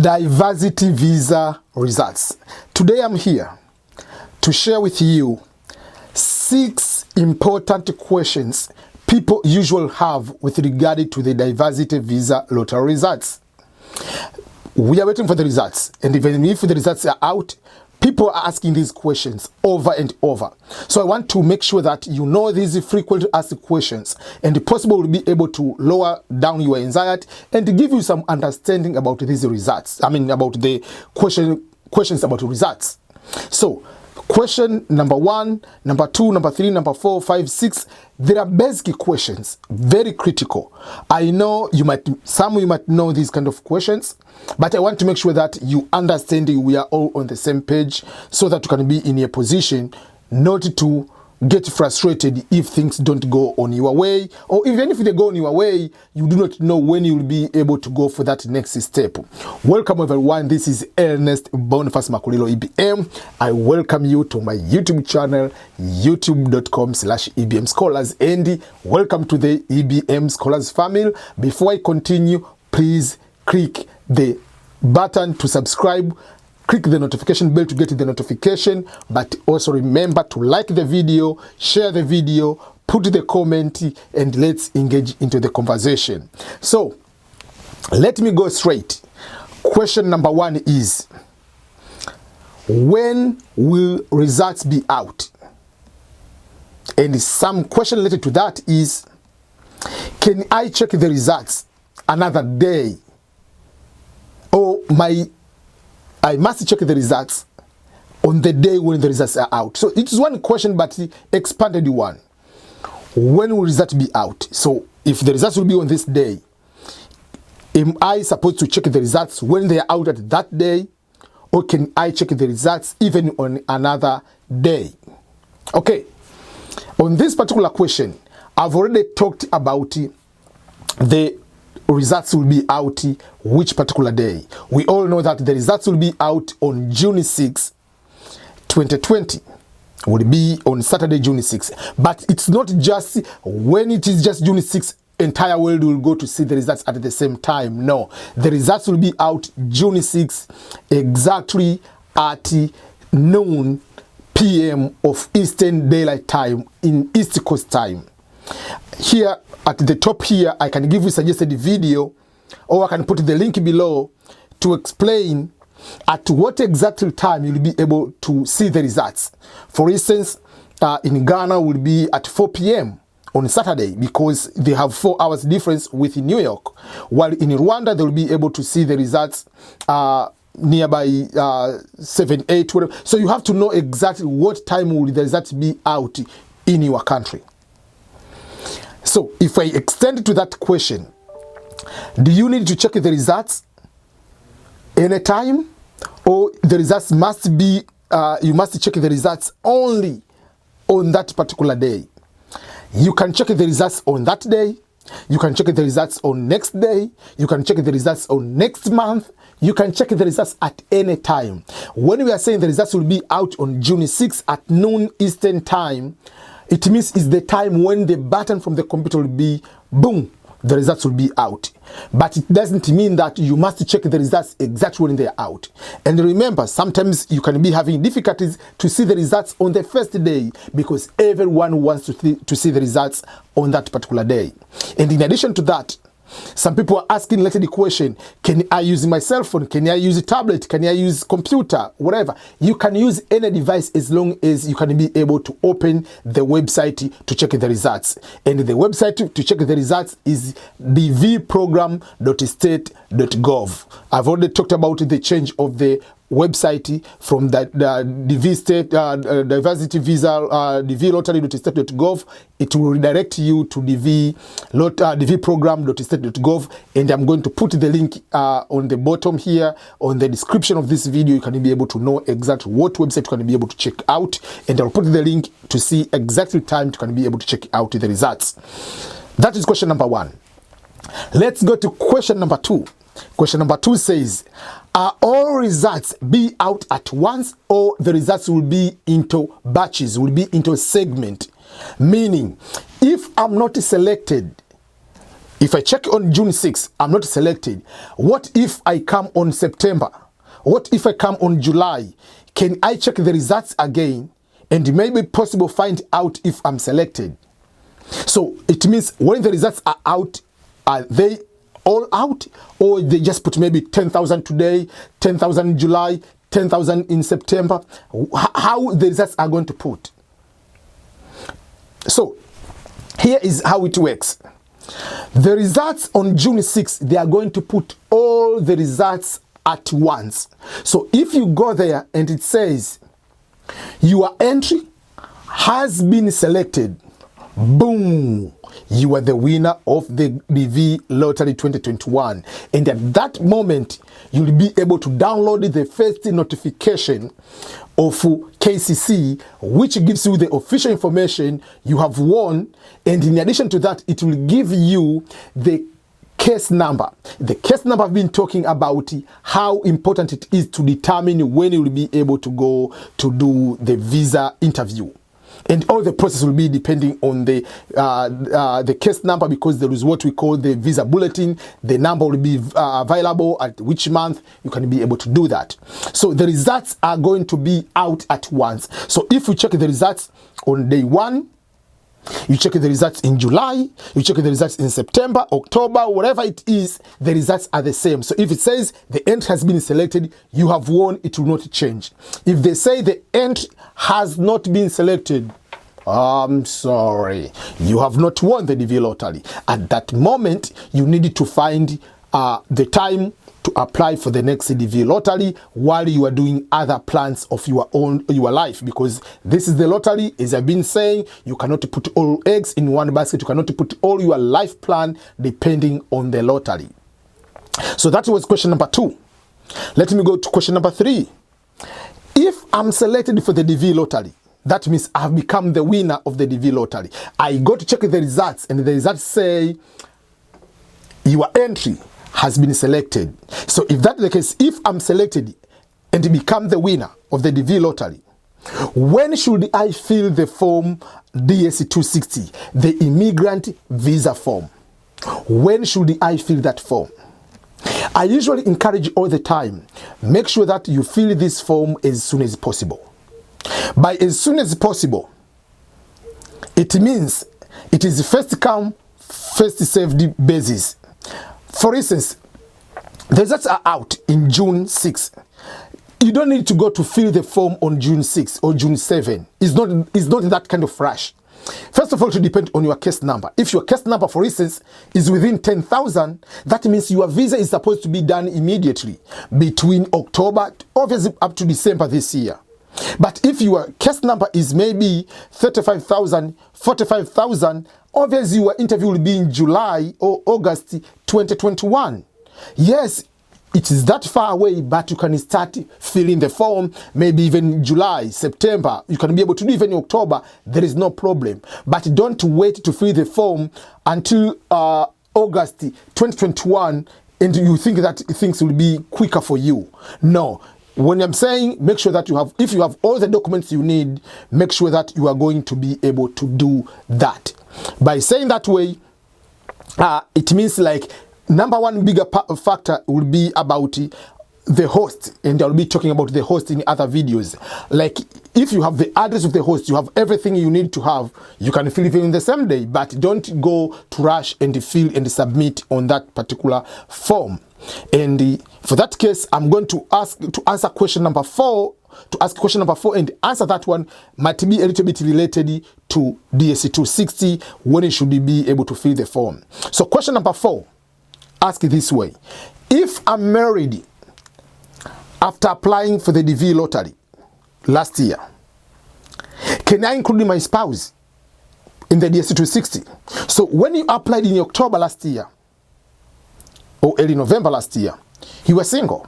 Diversity visa results. Today I'm here to share with you 6 important questions people usually have with regard to the diversity visa lottery results. We are waiting for the results, and even if the results are out, people are asking these questions over and over. So I want to make sure that you know these frequently asked questions, and possible will be able to lower down your anxiety and to give you some understanding about these results. I mean, about the questions about the results. So question number 1, number 2, number 3, number 4, 5, 6. There are basic questions, very critical. I know some of you might know these kind of questions, but I want to make sure that you understand we are all on the same page so that you can be in a position not to get frustrated if things don't go on your way, or even if they go on your way, you do not know when you will be able to go for that next step. Welcome everyone, this is Ernest Boniface Makulilo EBM. I welcome you to my YouTube channel, youtube.com/EBM Scholars, and welcome to the EBM Scholars family. Before I continue, please click the button to subscribe. Click the notification bell to get the notification, but also remember to like the video, share the video, put the comment, and let's engage into the conversation. So, let me go straight. Question number 1 is, when will results be out? And some question related to that is, can I check the results another day? Or I must check the results on the day when the results are out. So it is one question, but the expanded one. When will results be out? So if the results will be on this day, am I supposed to check the results when they are out at that day? Or can I check the results even on another day? Okay. On this particular question, I've already talked about the results will be out which particular day. We all know that the results will be out on June 6, 2020. Will be on Saturday, June 6. But it's not just when it is just June 6, entire world will go to see the results at the same time. No, the results will be out June 6 exactly at noon p.m. of Eastern Daylight Time in East Coast time. Here at the top here, I can give you suggested video, or I can put the link below to explain at what exact time you'll be able to see the results. For instance, in Ghana will be at 4 p.m. on Saturday because they have 4 hours difference with New York, while in Rwanda they will be able to see the results nearby 7, 8, whatever. So you have to know exactly what time will the results be out in your country. So, if I extend to that question, do you need to check the results anytime? Or the results must be, you must check the results only on that particular day? You can check the results on that day. You can check the results on next day. You can check the results on next month. You can check the results at any time. When we are saying the results will be out on June 6 at noon Eastern time, it means it's the time when the button from the computer will be boom, the results will be out. But it doesn't mean that you must check the results exactly when they are out. And remember, sometimes you can be having difficulties to see the results on the first day because everyone wants to see the results on that particular day. And in addition to that, some people are asking related question, can I use my cell phone? Can I use a tablet? Can I use computer? Whatever. You can use any device as long as you can be able to open the website to check the results. And the website to check the results is dvprogram.state.gov. I've already talked about the change of the website from the DV state diversity visa dvlottery.state.gov. It will redirect you to dvprogram.state.gov, and I'm going to put the link on the bottom here on the description of this video. You can be able to know exactly what website you can be able to check out, and I'll put the link to see exactly time you can be able to check out the results. That is question number 1. Let's go to question number 2. Question number 2 says, are all results be out at once, or the results will be into batches, will be into segment? Meaning, if I'm not selected If I check on June 6th, I'm not selected. What if I come on September? What if I come on July? Can I check the results again and maybe possible find out if I'm selected? So it means when the results are out, are they all out, or they just put maybe 10,000 today, 10,000 in July, 10,000 in September? How the results are going to put? So here is how it works. The results on June 6th, they are going to put all the results at once. So if you go there and it says your entry has been selected, boom, you are the winner of the DV Lottery 2021. And at that moment, you'll be able to download the first notification of KCC, which gives you the official information you have won. And in addition to that, it will give you the case number. The case number I've been talking about how important it is to determine when you will be able to go to do the visa interview. And all the process will be depending on the case number, because there is what we call the visa bulletin. The number will be available at which month you can be able to do that. So the results are going to be out at once. So if you check the results on day 1, you check the results in July, you check the results in September, October, whatever it is, the results are the same. So if it says the entry has been selected, you have won, it will not change. If they say the entry has not been selected, I'm sorry, you have not won the DV lottery. At that moment, you need to find the time to apply for the next DV lottery while you are doing other plans of your life, because this is the lottery. As I've been saying, you cannot put all eggs in one basket. You cannot put all your life plan depending on the lottery. So that was question number 2. Let me go to question number 3. If I'm selected for the DV lottery, that means I've become the winner of the DV lottery. I go to check the results, and the results say your entry has been selected. So if that's the case, if I'm selected and become the winner of the DV lottery, when should I fill the form DS-260, the immigrant visa form? When should I fill that form? I usually encourage all the time, make sure that you fill this form as soon as possible. By as soon as possible, it means it is first come, first served basis. For instance, the results are out in June 6th. You don't need to go to fill the form on June 6th or June 7th. It's not that kind of rush. First of all, it depends on your case number. If your case number, for instance, is within 10,000, that means your visa is supposed to be done immediately between October, obviously up to December this year. But if your case number is maybe 35,000, 45,000, obviously your interview will be in July or August 2021. Yes, it is that far away, but you can start filling the form maybe even July, September. You can be able to do even in October. There is no problem. But don't wait to fill the form until August 2021 and you think that things will be quicker for you. No. When I'm saying make sure that if you have all the documents you need, make sure that you are going to be able to do that. By saying that way, it means like number one bigger factor will be about the host, and I'll be talking about the host in other videos. Like if you have the address of the host, you have everything you need to have, you can fill it in the same day, but don't go to rush and fill and submit on that particular form. And for that case, I'm going to answer question number 4. To ask question number 4 and answer that one might be a little bit related to DS-260, when you should be able to fill the form. So question number 4, ask it this way. If I'm married after applying for the DV lottery last year, can I include my spouse in the DS-260? So when you applied in October last year, or early November last year, you were single.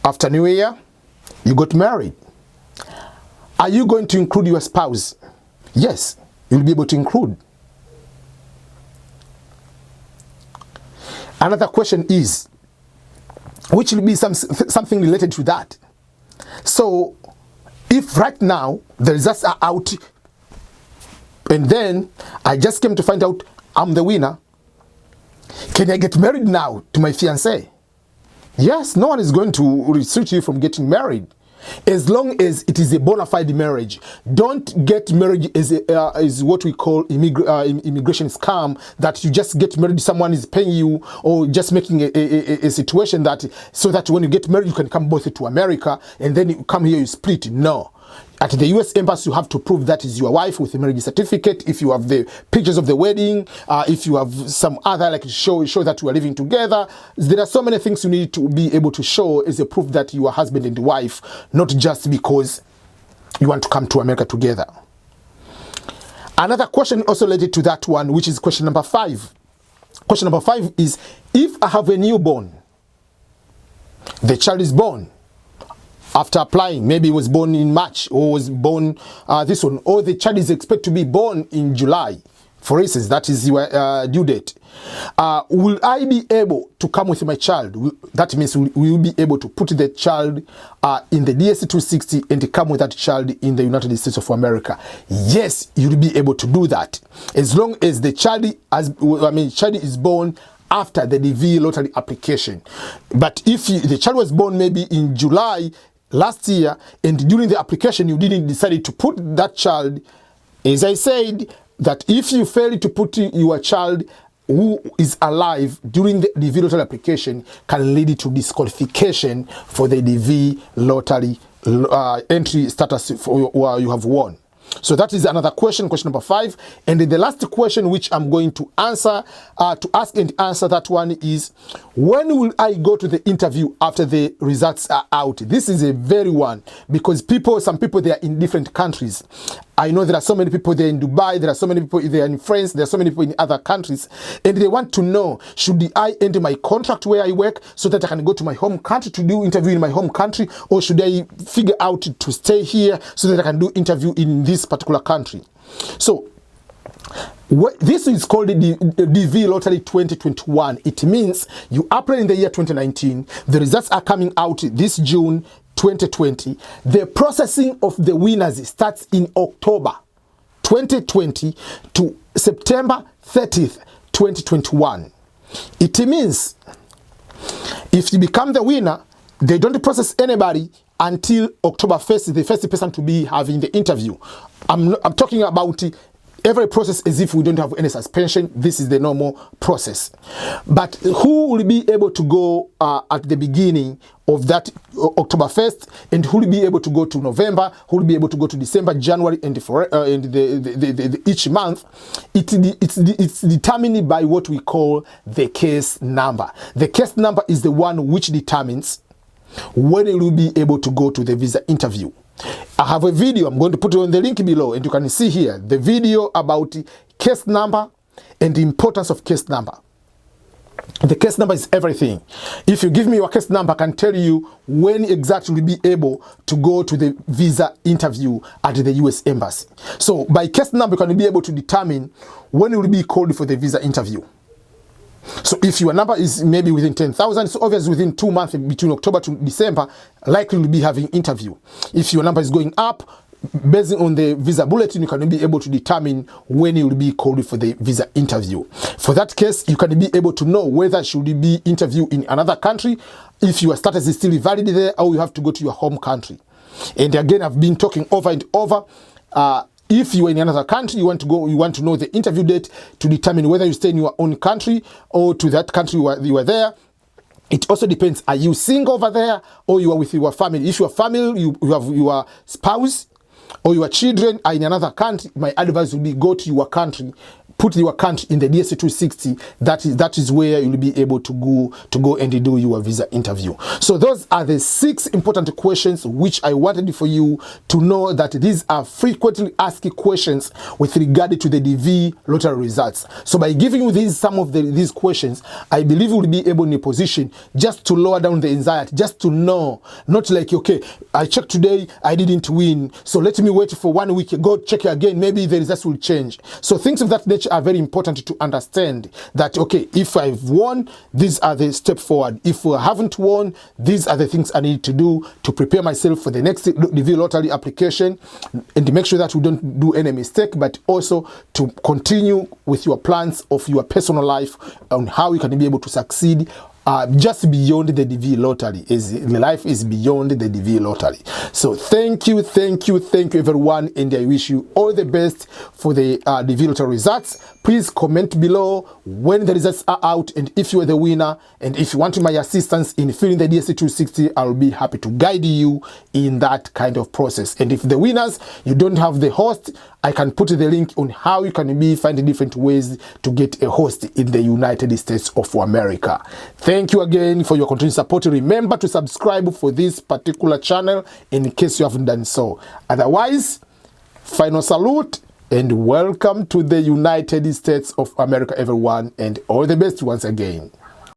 After New Year, you got married. Are you going to include your spouse? Yes, you'll be able to include. Another question is, which will be something related to that. So, if right now the results are out, and then I just came to find out I'm the winner, Can I get married now to my fiancé? Yes, no one is going to restrict you from getting married, as long as it is a bona fide marriage. Don't get married as what we call immigration scam, that you just get married, someone is paying you, or just making a situation that so that when you get married you can come both to America and then you come here, you split. No. At the US Embassy, you have to prove that is your wife with a marriage certificate. If you have the pictures of the wedding, if you have some other, like show that you are living together. There are so many things you need to be able to show as a proof that you are husband and wife, not just because you want to come to America together. Another question also related to that one, which is question number 5. Question number 5 is, if I have a newborn, the child is born after applying, maybe it was born in March, or was born this one, or the child is expected to be born in July, for instance, that is your due date. Will I be able to come with my child? That means will you be able to put the child in the DS-260 and come with that child in the United States of America? Yes, you'll be able to do that, as long as the child is born after the DV lottery application. But if the child was born maybe in July last year, and during the application you didn't decide to put that child, as I said, that if you fail to put your child who is alive during the DV lottery application, can lead to disqualification for the DV lottery entry status for you have won. So that is another question, question number 5. And then the last question which I'm going to answer, to ask and answer that one is, when will I go to the interview after the results are out? This is a very one, because some people, they are in different countries. I know there are so many people there in Dubai, there are so many people there in France, there are so many people in other countries, and they want to know, should I end my contract where I work so that I can go to my home country to do interview in my home country, or should I figure out to stay here so that I can do interview in this particular country? So this is called the DV Lottery 2021. It means you apply in the year 2019, the results are coming out this June 2020. The processing of the winners starts in October 2020 to September 30th, 2021. It means if you become the winner, they don't process anybody until October 1st, the first person to be having the interview. I'm talking about every process as if we don't have any suspension. This is the normal process. But who will be able to go at the beginning of that October 1st, and who will be able to go to November, who will be able to go to December, January, and each month, it's determined by what we call the case number. The case number is the one which determines when you will be able to go to the visa interview. I have a video, I'm going to put it on the link below, and you can see here the video about case number and the importance of case number. The case number is everything. If you give me your case number, I can tell you when exactly you'll be able to go to the visa interview at the US Embassy. So by case number, you can be able to determine when you will be called for the visa interview. So if your number is maybe within 10,000, so obviously within 2 months, between October to December, likely you'll be having interview. If your number is going up, based on the visa bulletin, you can be able to determine when you will be called for the visa interview. For that case, you can be able to know whether should you be interviewed in another country, if your status is still valid there, or you have to go to your home country. And again, I've been talking over and over, if you are in another country, you want to know the interview date to determine whether you stay in your own country or to that country you are there. It also depends, are you single over there, or you are with your family? If your family, you have your spouse or your children are in another country, my advice would be go to your country, put your country in the DS-260. That is where you'll be able to go and do your visa interview. So those are the 6 important questions which I wanted for you to know, that these are frequently asked questions with regard to the DV lottery results. So by giving you some of these questions, I believe you'll be able in a position just to lower down the anxiety, just to know, not like, okay, I checked today, I didn't win, so let me wait for 1 week, go check again, maybe the results will change. So things of that nature which are very important to understand that, okay, if I've won, these are the steps forward. If I haven't won, these are the things I need to do to prepare myself for the next DV lottery application, and to make sure that we don't do any mistake, but also to continue with your plans of your personal life on how you can be able to succeed just beyond the DV lottery. Life is beyond the DV lottery. So thank you everyone, and I wish you all the best for the DV lottery results. Please comment below when the results are out and if you are the winner, and if you want my assistance in filling the DSC260, I'll be happy to guide you in that kind of process. And if the winners, you don't have the host, I can put the link on how you can find different ways to get a host in the United States of America. Thank you again for your continued support. Remember to subscribe for this particular channel in case you haven't done so. Otherwise, final salute and welcome to the United States of America, everyone, and all the best once again.